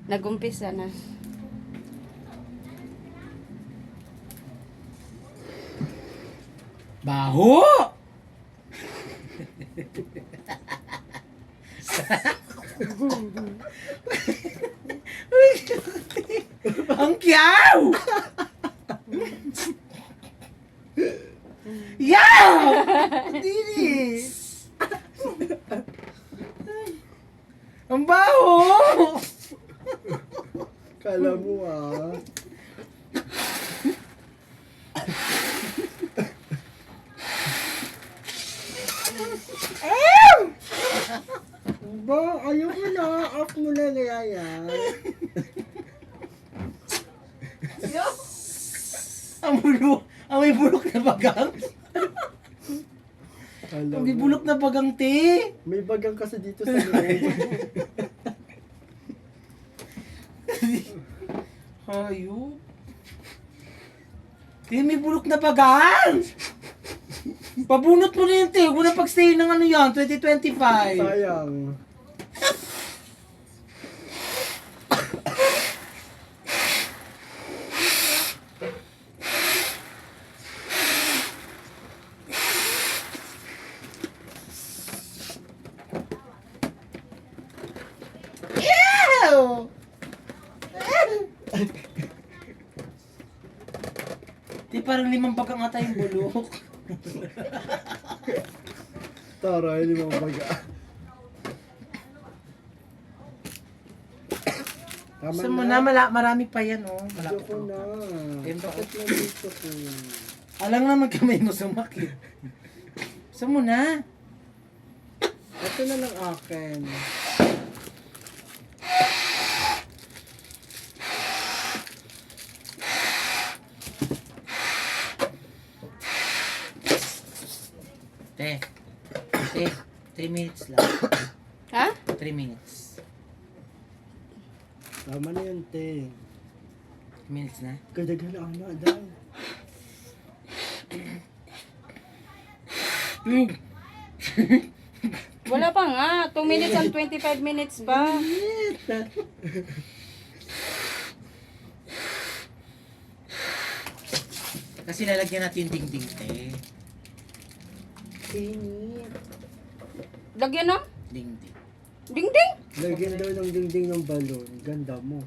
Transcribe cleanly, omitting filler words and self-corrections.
Nag-umpisa na. Baho! Ang kiyaw! Yaw! Dini! Ang baho! Kala mo Ba, ayoko na. Off mo na yan. Ang may bulok na bagang. Kala Ang may mo. bulok na bagang, te. May bagang kasi dito sa loob. Hayop. Te, may bulok na bagang. Pabunot mo na yun, te. Huwag mo na pag-stay ng ano yan, 2025. Sayang. Ew! Di parang 5 bagang ata yung bulok. Taray, limang baga. Tama Gusto mo na, marami pa yan, oh. Malaki Ayoko na. Yan ba? Sakit na dito ko. Alang naman kamay mo sumakit. Gusto mo na. Ito na lang akin. Te. 3 minutes lang. Ha? 3 minutes. Tama na yun, te. 3 minutes na. Kadagal na, daw. Wala pa nga. 2 minutes and 25 minutes pa. Kasi lalagyan natin yung dingding, te. Init. Lagyan ng Dingding. dingding. Lagyan daw ng dingding ng balon. Ganda mo.